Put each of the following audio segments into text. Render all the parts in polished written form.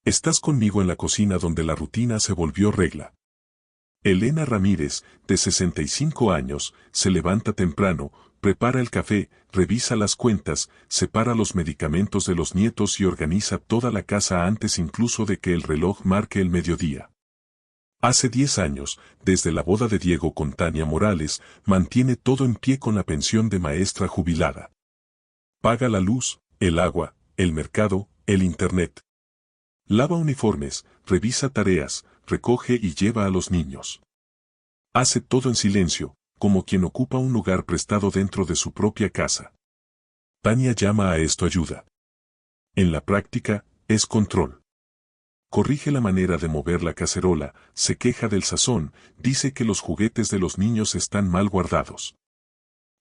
Estás conmigo en la cocina donde la rutina se volvió regla. Elena Ramírez, de 65 años, se levanta temprano, prepara el café, revisa las cuentas, separa los medicamentos de los nietos y organiza toda la casa antes incluso de que el reloj marque el mediodía. Hace 10 años, desde la boda de Diego con Tania Morales, mantiene todo en pie con la pensión de maestra jubilada. Paga la luz, el agua, el mercado, el internet. Lava uniformes, revisa tareas, recoge y lleva a los niños. Hace todo en silencio, como quien ocupa un lugar prestado dentro de su propia casa. Tania llama a esto ayuda. En la práctica, es control. Corrige la manera de mover la cacerola, se queja del sazón, dice que los juguetes de los niños están mal guardados.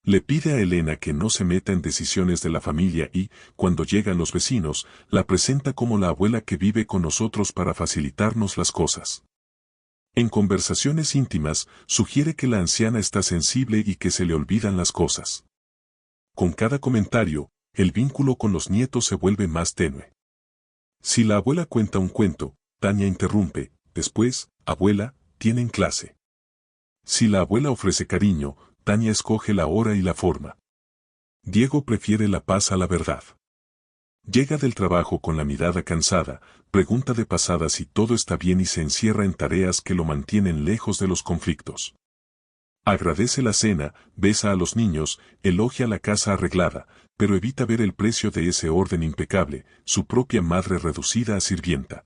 Le pide a Elena que no se meta en decisiones de la familia y, cuando llegan los vecinos, la presenta como la abuela que vive con nosotros para facilitarnos las cosas. En conversaciones íntimas, sugiere que la anciana está sensible y que se le olvidan las cosas. Con cada comentario, el vínculo con los nietos se vuelve más tenue. Si la abuela cuenta un cuento, Tania interrumpe, después, abuela, tienen clase. Si la abuela ofrece cariño, Tania escoge la hora y la forma. Diego prefiere la paz a la verdad. Llega del trabajo con la mirada cansada, pregunta de pasada si todo está bien y se encierra en tareas que lo mantienen lejos de los conflictos. Agradece la cena, besa a los niños, elogia la casa arreglada, pero evita ver el precio de ese orden impecable, su propia madre reducida a sirvienta.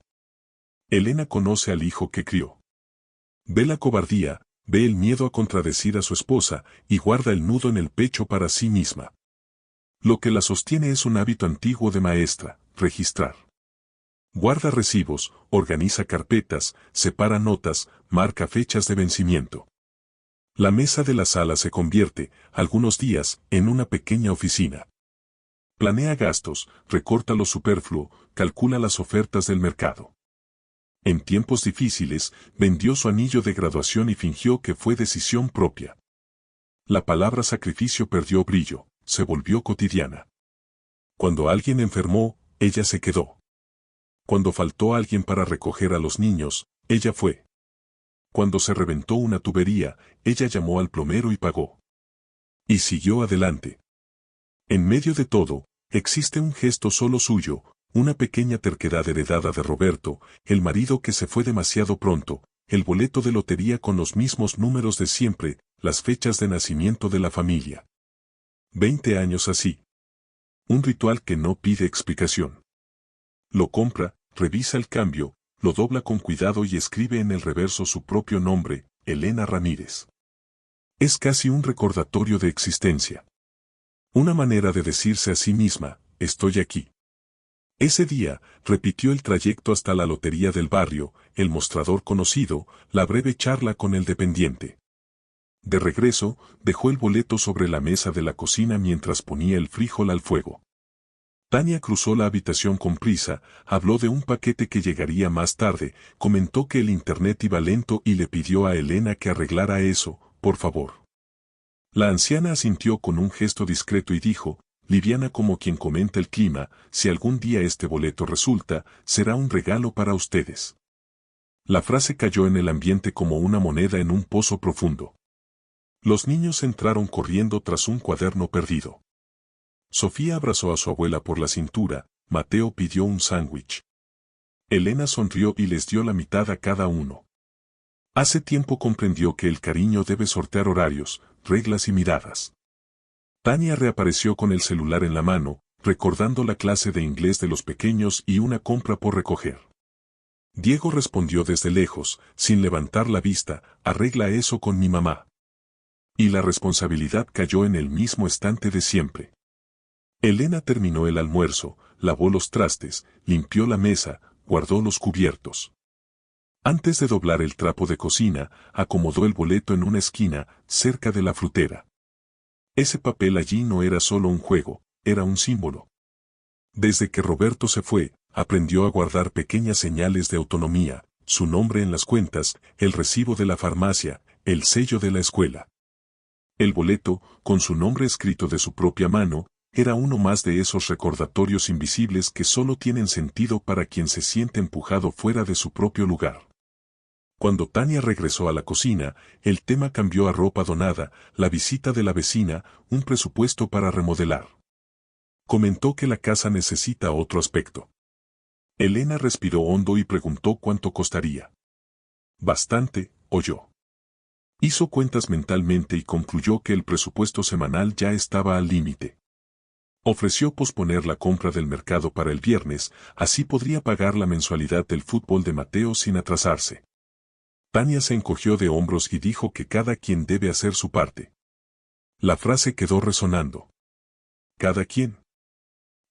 Elena conoce al hijo que crió. Ve la cobardía, ve el miedo a contradecir a su esposa y guarda el nudo en el pecho para sí misma. Lo que la sostiene es un hábito antiguo de maestra, registrar. Guarda recibos, organiza carpetas, separa notas, marca fechas de vencimiento. La mesa de la sala se convierte, algunos días, en una pequeña oficina. Planea gastos, recorta lo superfluo, calcula las ofertas del mercado. En tiempos difíciles, vendió su anillo de graduación y fingió que fue decisión propia. La palabra sacrificio perdió brillo, se volvió cotidiana. Cuando alguien enfermó, ella se quedó. Cuando faltó alguien para recoger a los niños, ella fue. Cuando se reventó una tubería, ella llamó al plomero y pagó. Y siguió adelante. En medio de todo, existe un gesto solo suyo, una pequeña terquedad heredada de Roberto, el marido que se fue demasiado pronto, el boleto de lotería con los mismos números de siempre, las fechas de nacimiento de la familia. 20 años así. Un ritual que no pide explicación. Lo compra, revisa el cambio, lo dobla con cuidado y escribe en el reverso su propio nombre, Elena Ramírez. Es casi un recordatorio de existencia. Una manera de decirse a sí misma, estoy aquí. Ese día, repitió el trayecto hasta la lotería del barrio, el mostrador conocido, la breve charla con el dependiente. De regreso, dejó el boleto sobre la mesa de la cocina mientras ponía el frijol al fuego. Tania cruzó la habitación con prisa, habló de un paquete que llegaría más tarde, comentó que el internet iba lento y le pidió a Elena que arreglara eso, por favor. La anciana asintió con un gesto discreto y dijo, liviana como quien comenta el clima, si algún día este boleto resulta, será un regalo para ustedes. La frase cayó en el ambiente como una moneda en un pozo profundo. Los niños entraron corriendo tras un cuaderno perdido. Sofía abrazó a su abuela por la cintura, Mateo pidió un sándwich. Elena sonrió y les dio la mitad a cada uno. Hace tiempo comprendió que el cariño debe sortear horarios, reglas y miradas. Tania reapareció con el celular en la mano, recordando la clase de inglés de los pequeños y una compra por recoger. Diego respondió desde lejos, sin levantar la vista, arregla eso con mi mamá. Y la responsabilidad cayó en el mismo estante de siempre. Elena terminó el almuerzo, lavó los trastes, limpió la mesa, guardó los cubiertos. Antes de doblar el trapo de cocina, acomodó el boleto en una esquina, cerca de la frutera. Ese papel allí no era solo un juego, era un símbolo. Desde que Roberto se fue, aprendió a guardar pequeñas señales de autonomía, su nombre en las cuentas, el recibo de la farmacia, el sello de la escuela. El boleto, con su nombre escrito de su propia mano, era uno más de esos recordatorios invisibles que solo tienen sentido para quien se siente empujado fuera de su propio lugar. Cuando Tania regresó a la cocina, el tema cambió a ropa donada, la visita de la vecina, un presupuesto para remodelar. Comentó que la casa necesita otro aspecto. Elena respiró hondo y preguntó cuánto costaría. Bastante, oyó. Hizo cuentas mentalmente y concluyó que el presupuesto semanal ya estaba al límite. Ofreció posponer la compra del mercado para el viernes, así podría pagar la mensualidad del fútbol de Mateo sin atrasarse. Tania se encogió de hombros y dijo que cada quien debe hacer su parte. La frase quedó resonando. ¿Cada quien?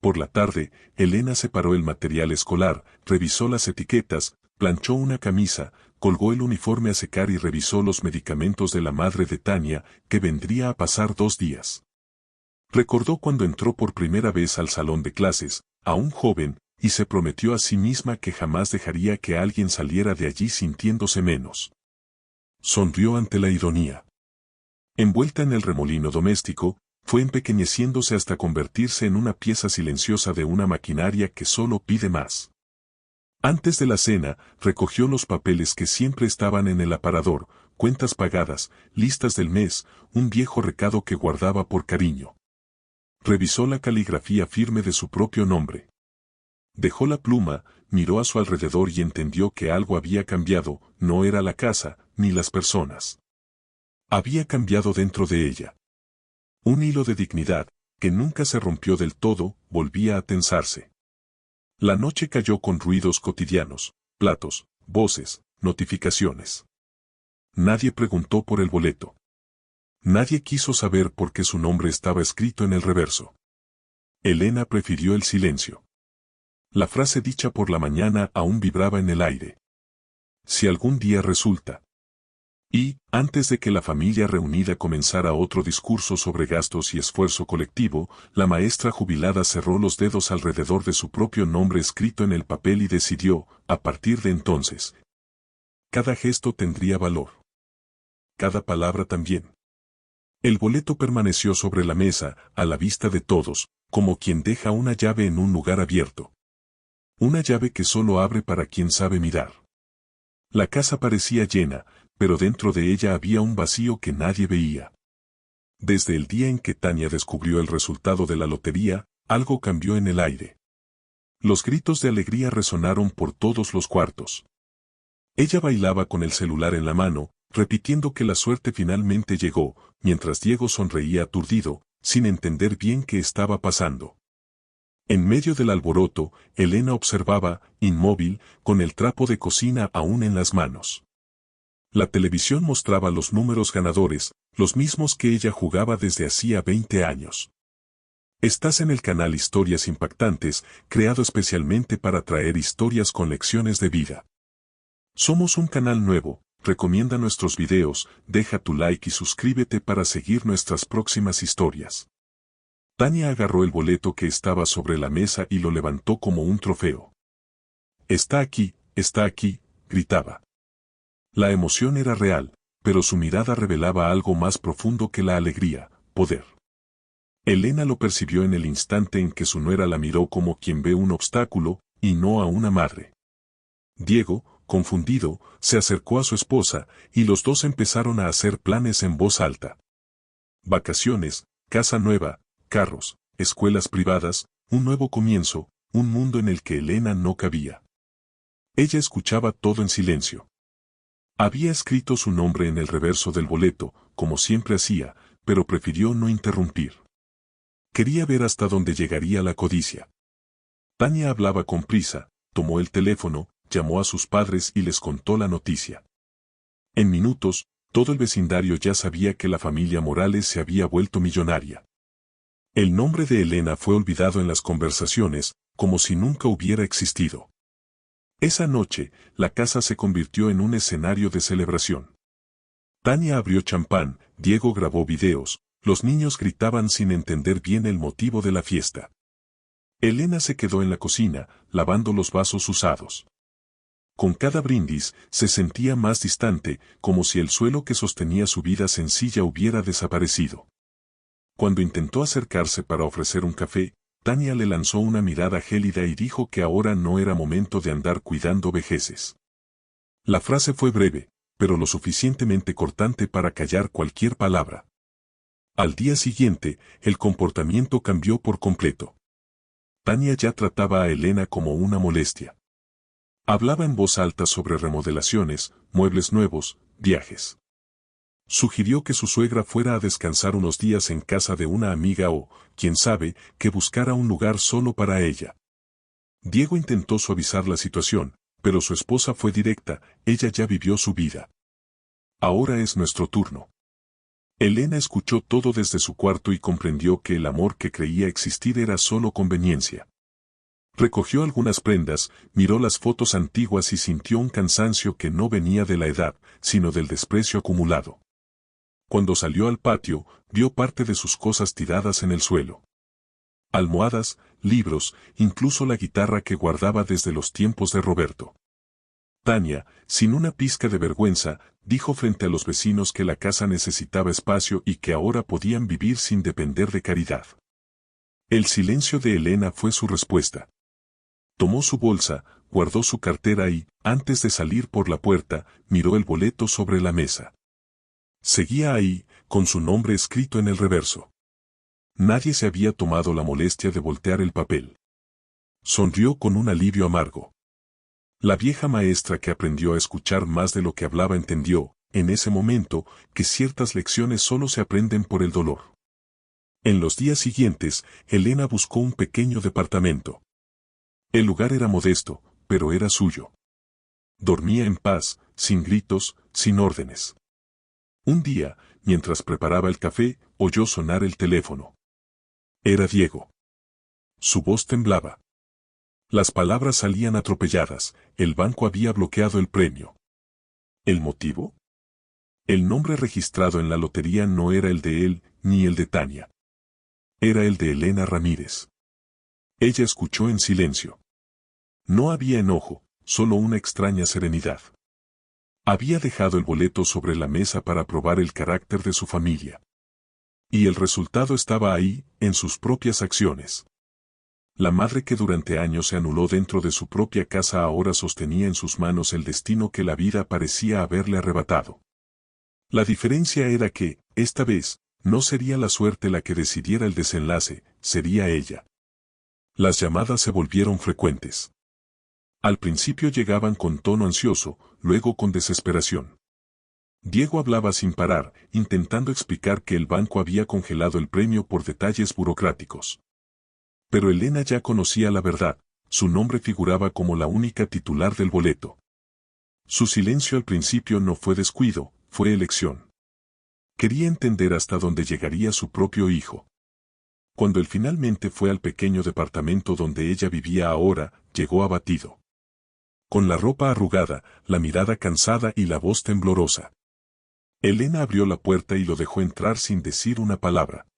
Por la tarde, Elena separó el material escolar, revisó las etiquetas, planchó una camisa, colgó el uniforme a secar y revisó los medicamentos de la madre de Tania, que vendría a pasar 2 días. Recordó cuando entró por primera vez al salón de clases, aún joven, y se prometió a sí misma que jamás dejaría que alguien saliera de allí sintiéndose menos. Sonrió ante la ironía. Envuelta en el remolino doméstico, fue empequeñeciéndose hasta convertirse en una pieza silenciosa de una maquinaria que solo pide más. Antes de la cena, recogió los papeles que siempre estaban en el aparador, cuentas pagadas, listas del mes, un viejo recado que guardaba por cariño. Revisó la caligrafía firme de su propio nombre. Dejó la pluma, miró a su alrededor y entendió que algo había cambiado, no era la casa, ni las personas. Había cambiado dentro de ella. Un hilo de dignidad, que nunca se rompió del todo, volvía a tensarse. La noche cayó con ruidos cotidianos, platos, voces, notificaciones. Nadie preguntó por el boleto. Nadie quiso saber por qué su nombre estaba escrito en el reverso. Elena prefirió el silencio. La frase dicha por la mañana aún vibraba en el aire. Si algún día resulta. Y, antes de que la familia reunida comenzara otro discurso sobre gastos y esfuerzo colectivo, la maestra jubilada cerró los dedos alrededor de su propio nombre escrito en el papel y decidió, a partir de entonces. Cada gesto tendría valor. Cada palabra también. El boleto permaneció sobre la mesa, a la vista de todos, como quien deja una llave en un lugar abierto. Una llave que solo abre para quien sabe mirar. La casa parecía llena, pero dentro de ella había un vacío que nadie veía. Desde el día en que Tania descubrió el resultado de la lotería, algo cambió en el aire. Los gritos de alegría resonaron por todos los cuartos. Ella bailaba con el celular en la mano, repitiendo que la suerte finalmente llegó, mientras Diego sonreía aturdido, sin entender bien qué estaba pasando. En medio del alboroto, Elena observaba, inmóvil, con el trapo de cocina aún en las manos. La televisión mostraba los números ganadores, los mismos que ella jugaba desde hacía 20 años. Estás en el canal Historias Impactantes, creado especialmente para traer historias con lecciones de vida. Somos un canal nuevo, recomienda nuestros videos, deja tu like y suscríbete para seguir nuestras próximas historias. Tania agarró el boleto que estaba sobre la mesa y lo levantó como un trofeo. Está aquí, gritaba. La emoción era real, pero su mirada revelaba algo más profundo que la alegría, poder. Elena lo percibió en el instante en que su nuera la miró como quien ve un obstáculo, y no a una madre. Diego, confundido, se acercó a su esposa, y los dos empezaron a hacer planes en voz alta. Vacaciones, casa nueva, carros, escuelas privadas, un nuevo comienzo, un mundo en el que Elena no cabía. Ella escuchaba todo en silencio. Había escrito su nombre en el reverso del boleto, como siempre hacía, pero prefirió no interrumpir. Quería ver hasta dónde llegaría la codicia. Tania hablaba con prisa, tomó el teléfono, llamó a sus padres y les contó la noticia. En minutos, todo el vecindario ya sabía que la familia Morales se había vuelto millonaria. El nombre de Elena fue olvidado en las conversaciones, como si nunca hubiera existido. Esa noche, la casa se convirtió en un escenario de celebración. Tania abrió champán, Diego grabó videos, los niños gritaban sin entender bien el motivo de la fiesta. Elena se quedó en la cocina, lavando los vasos usados. Con cada brindis, se sentía más distante, como si el suelo que sostenía su vida sencilla hubiera desaparecido. Cuando intentó acercarse para ofrecer un café, Tania le lanzó una mirada gélida y dijo que ahora no era momento de andar cuidando vejeces. La frase fue breve, pero lo suficientemente cortante para callar cualquier palabra. Al día siguiente, el comportamiento cambió por completo. Tania ya trataba a Elena como una molestia. Hablaba en voz alta sobre remodelaciones, muebles nuevos, viajes. Sugirió que su suegra fuera a descansar unos días en casa de una amiga o, quién sabe, que buscara un lugar solo para ella. Diego intentó suavizar la situación, pero su esposa fue directa, ella ya vivió su vida. Ahora es nuestro turno. Elena escuchó todo desde su cuarto y comprendió que el amor que creía existir era solo conveniencia. Recogió algunas prendas, miró las fotos antiguas y sintió un cansancio que no venía de la edad, sino del desprecio acumulado. Cuando salió al patio, vio parte de sus cosas tiradas en el suelo. Almohadas, libros, incluso la guitarra que guardaba desde los tiempos de Roberto. Tania, sin una pizca de vergüenza, dijo frente a los vecinos que la casa necesitaba espacio y que ahora podían vivir sin depender de caridad. El silencio de Elena fue su respuesta. Tomó su bolsa, guardó su cartera y, antes de salir por la puerta, miró el boleto sobre la mesa. Seguía ahí, con su nombre escrito en el reverso. Nadie se había tomado la molestia de voltear el papel. Sonrió con un alivio amargo. La vieja maestra que aprendió a escuchar más de lo que hablaba entendió, en ese momento, que ciertas lecciones solo se aprenden por el dolor. En los días siguientes, Elena buscó un pequeño departamento. El lugar era modesto, pero era suyo. Dormía en paz, sin gritos, sin órdenes. Un día, mientras preparaba el café, oyó sonar el teléfono. Era Diego. Su voz temblaba. Las palabras salían atropelladas, el banco había bloqueado el premio. ¿El motivo? El nombre registrado en la lotería no era el de él, ni el de Tania. Era el de Elena Ramírez. Ella escuchó en silencio. No había enojo, solo una extraña serenidad. Había dejado el boleto sobre la mesa para probar el carácter de su familia. Y el resultado estaba ahí, en sus propias acciones. La madre que durante años se anuló dentro de su propia casa ahora sostenía en sus manos el destino que la vida parecía haberle arrebatado. La diferencia era que, esta vez, no sería la suerte la que decidiera el desenlace, sería ella. Las llamadas se volvieron frecuentes. Al principio llegaban con tono ansioso, luego con desesperación. Diego hablaba sin parar, intentando explicar que el banco había congelado el premio por detalles burocráticos. Pero Elena ya conocía la verdad, su nombre figuraba como la única titular del boleto. Su silencio al principio no fue descuido, fue elección. Quería entender hasta dónde llegaría su propio hijo. Cuando él finalmente fue al pequeño departamento donde ella vivía ahora, llegó abatido. Con la ropa arrugada, la mirada cansada y la voz temblorosa. Elena abrió la puerta y lo dejó entrar sin decir una palabra.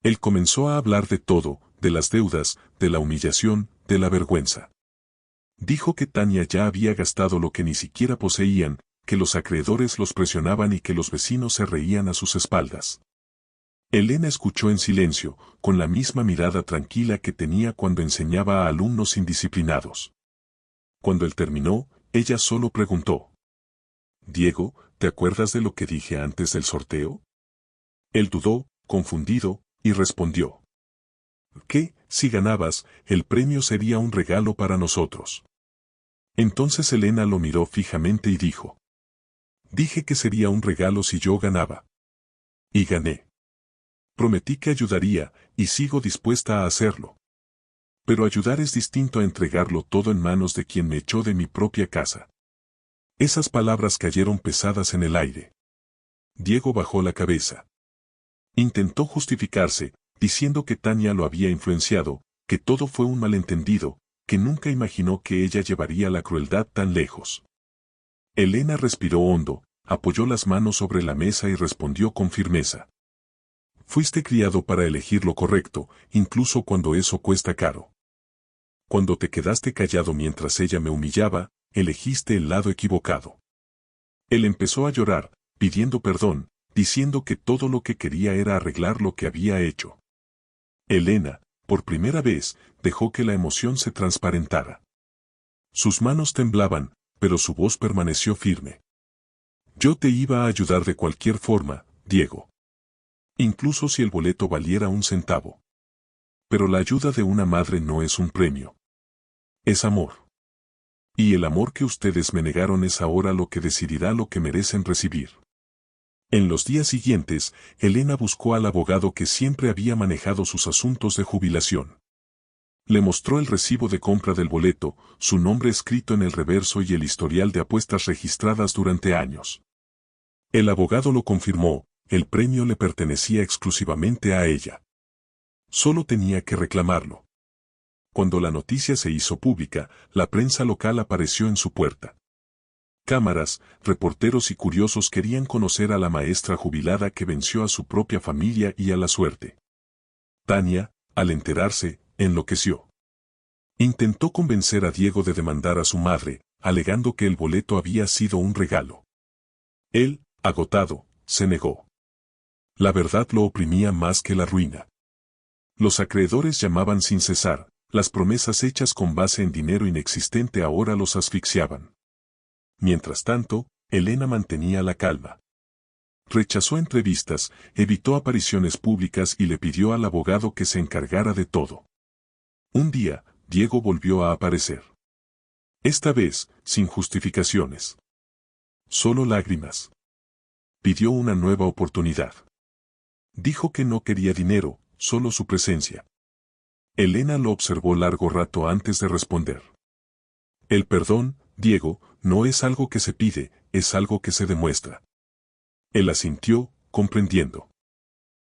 Él comenzó a hablar de todo, de las deudas, de la humillación, de la vergüenza. Dijo que Tania ya había gastado lo que ni siquiera poseían, que los acreedores los presionaban y que los vecinos se reían a sus espaldas. Elena escuchó en silencio, con la misma mirada tranquila que tenía cuando enseñaba a alumnos indisciplinados. Cuando él terminó, ella solo preguntó: «Diego, ¿te acuerdas de lo que dije antes del sorteo?» Él dudó, confundido, y respondió: «¿Qué, si ganabas, el premio sería un regalo para nosotros?» Entonces Elena lo miró fijamente y dijo: «Dije que sería un regalo si yo ganaba. Y gané. Prometí que ayudaría, y sigo dispuesta a hacerlo. Pero ayudar es distinto a entregarlo todo en manos de quien me echó de mi propia casa». Esas palabras cayeron pesadas en el aire. Diego bajó la cabeza. Intentó justificarse, diciendo que Tania lo había influenciado, que todo fue un malentendido, que nunca imaginó que ella llevaría la crueldad tan lejos. Elena respiró hondo, apoyó las manos sobre la mesa y respondió con firmeza: «Fuiste criado para elegir lo correcto, incluso cuando eso cuesta caro. Cuando te quedaste callado mientras ella me humillaba, elegiste el lado equivocado». Él empezó a llorar, pidiendo perdón, diciendo que todo lo que quería era arreglar lo que había hecho. Elena, por primera vez, dejó que la emoción se transparentara. Sus manos temblaban, pero su voz permaneció firme. Yo te iba a ayudar de cualquier forma, Diego. Incluso si el boleto valiera 1 centavo. Pero la ayuda de una madre no es un premio. Es amor. Y el amor que ustedes me negaron es ahora lo que decidirá lo que merecen recibir. En los días siguientes, Elena buscó al abogado que siempre había manejado sus asuntos de jubilación. Le mostró el recibo de compra del boleto, su nombre escrito en el reverso y el historial de apuestas registradas durante años. El abogado lo confirmó, el premio le pertenecía exclusivamente a ella. Solo tenía que reclamarlo. Cuando la noticia se hizo pública, la prensa local apareció en su puerta. Cámaras, reporteros y curiosos querían conocer a la maestra jubilada que venció a su propia familia y a la suerte. Tania, al enterarse, enloqueció. Intentó convencer a Diego de demandar a su madre, alegando que el boleto había sido un regalo. Él, agotado, se negó. La verdad lo oprimía más que la ruina. Los acreedores llamaban sin cesar, las promesas hechas con base en dinero inexistente ahora los asfixiaban. Mientras tanto, Elena mantenía la calma. Rechazó entrevistas, evitó apariciones públicas y le pidió al abogado que se encargara de todo. Un día, Diego volvió a aparecer. Esta vez, sin justificaciones. Solo lágrimas. Pidió una nueva oportunidad. Dijo que no quería dinero, solo su presencia. Elena lo observó largo rato antes de responder. El perdón, Diego, no es algo que se pide, es algo que se demuestra. Él asintió, comprendiendo.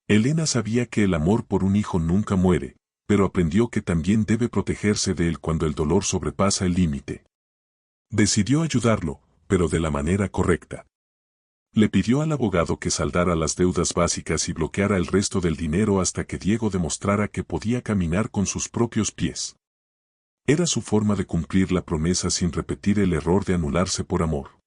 Elena sabía que el amor por un hijo nunca muere, pero aprendió que también debe protegerse de él cuando el dolor sobrepasa el límite. Decidió ayudarlo, pero de la manera correcta. Le pidió al abogado que saldara las deudas básicas y bloqueara el resto del dinero hasta que Diego demostrara que podía caminar con sus propios pies. Era su forma de cumplir la promesa sin repetir el error de anularse por amor.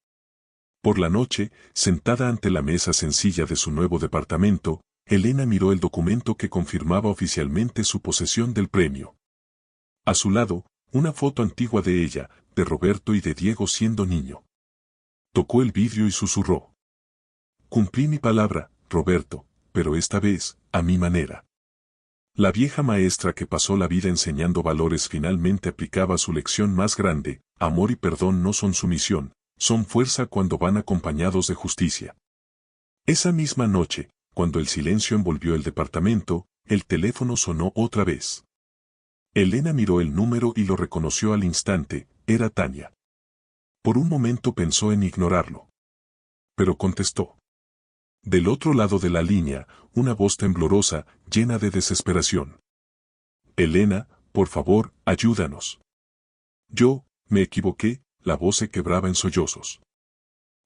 Por la noche, sentada ante la mesa sencilla de su nuevo departamento, Elena miró el documento que confirmaba oficialmente su posesión del premio. A su lado, una foto antigua de ella, de Roberto y de Diego siendo niño. Tocó el vidrio y susurró. Cumplí mi palabra, Roberto, pero esta vez, a mi manera. La vieja maestra que pasó la vida enseñando valores finalmente aplicaba su lección más grande: amor y perdón no son sumisión, son fuerza cuando van acompañados de justicia. Esa misma noche, cuando el silencio envolvió el departamento, el teléfono sonó otra vez. Elena miró el número y lo reconoció al instante, era Tania. Por un momento pensó en ignorarlo. Pero contestó. Del otro lado de la línea, una voz temblorosa, llena de desesperación. Elena, por favor, ayúdanos. Me equivoqué, la voz se quebraba en sollozos.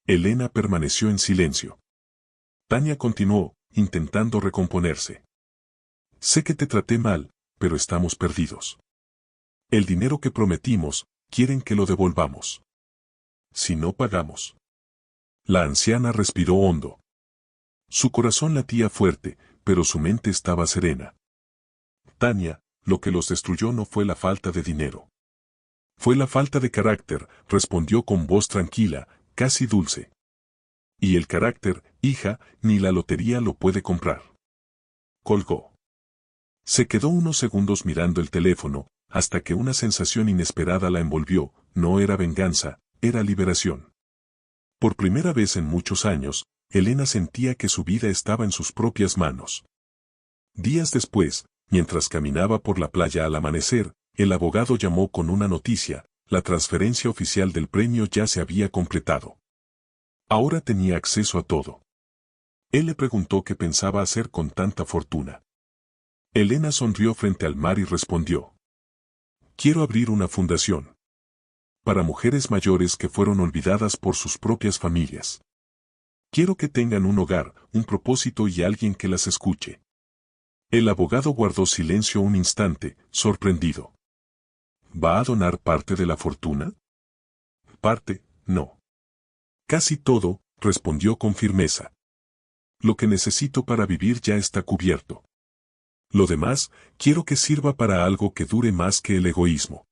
Elena permaneció en silencio. Tania continuó, intentando recomponerse. Sé que te traté mal, pero estamos perdidos. El dinero que prometimos, quieren que lo devolvamos. Si no pagamos. La anciana respiró hondo. Su corazón latía fuerte, pero su mente estaba serena. Tania, lo que los destruyó no fue la falta de dinero. Fue la falta de carácter, respondió con voz tranquila, casi dulce. Y el carácter, hija, ni la lotería lo puede comprar. Colgó. Se quedó unos segundos mirando el teléfono, hasta que una sensación inesperada la envolvió, no era venganza, era liberación. Por primera vez en muchos años, Elena sentía que su vida estaba en sus propias manos. Días después, mientras caminaba por la playa al amanecer, el abogado llamó con una noticia: la transferencia oficial del premio ya se había completado. Ahora tenía acceso a todo. Él le preguntó qué pensaba hacer con tanta fortuna. Elena sonrió frente al mar y respondió. Quiero abrir una fundación. Para mujeres mayores que fueron olvidadas por sus propias familias. Quiero que tengan un hogar, un propósito y alguien que las escuche. El abogado guardó silencio un instante, sorprendido. ¿Va a donar parte de la fortuna? Parte, no. Casi todo, respondió con firmeza. Lo que necesito para vivir ya está cubierto. Lo demás, quiero que sirva para algo que dure más que el egoísmo.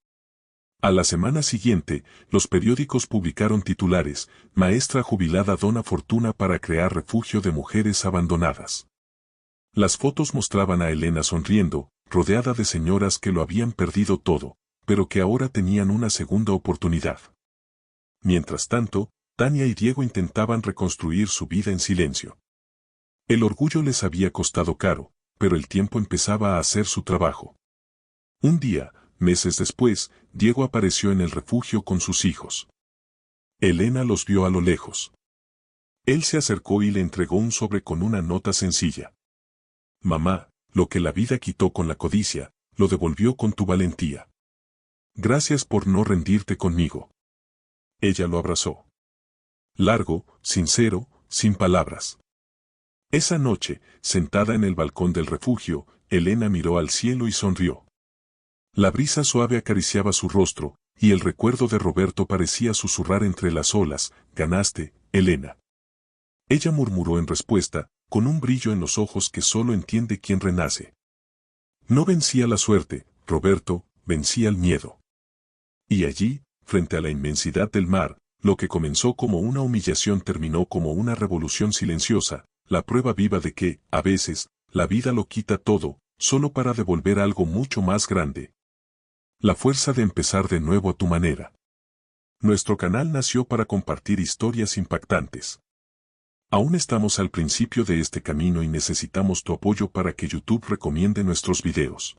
A la semana siguiente, los periódicos publicaron titulares: Maestra jubilada dona fortuna para crear refugio de mujeres abandonadas. Las fotos mostraban a Elena sonriendo, rodeada de señoras que lo habían perdido todo, pero que ahora tenían una segunda oportunidad. Mientras tanto, Tania y Diego intentaban reconstruir su vida en silencio. El orgullo les había costado caro, pero el tiempo empezaba a hacer su trabajo. Un día, meses después, Diego apareció en el refugio con sus hijos. Elena los vio a lo lejos. Él se acercó y le entregó un sobre con una nota sencilla. Mamá, lo que la vida quitó con la codicia, lo devolvió con tu valentía. Gracias por no rendirte conmigo. Ella lo abrazó. Largo, sincero, sin palabras. Esa noche, sentada en el balcón del refugio, Elena miró al cielo y sonrió. La brisa suave acariciaba su rostro, y el recuerdo de Roberto parecía susurrar entre las olas: ganaste, Elena. Ella murmuró en respuesta, con un brillo en los ojos que solo entiende quien renace. No vencía la suerte, Roberto, vencía el miedo. Y allí, frente a la inmensidad del mar, lo que comenzó como una humillación terminó como una revolución silenciosa, la prueba viva de que, a veces, la vida lo quita todo, solo para devolver algo mucho más grande. La fuerza de empezar de nuevo a tu manera. Nuestro canal nació para compartir historias impactantes. Aún estamos al principio de este camino y necesitamos tu apoyo para que YouTube recomiende nuestros videos.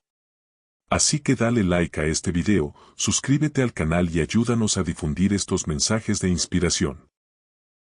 Así que dale like a este video, suscríbete al canal y ayúdanos a difundir estos mensajes de inspiración.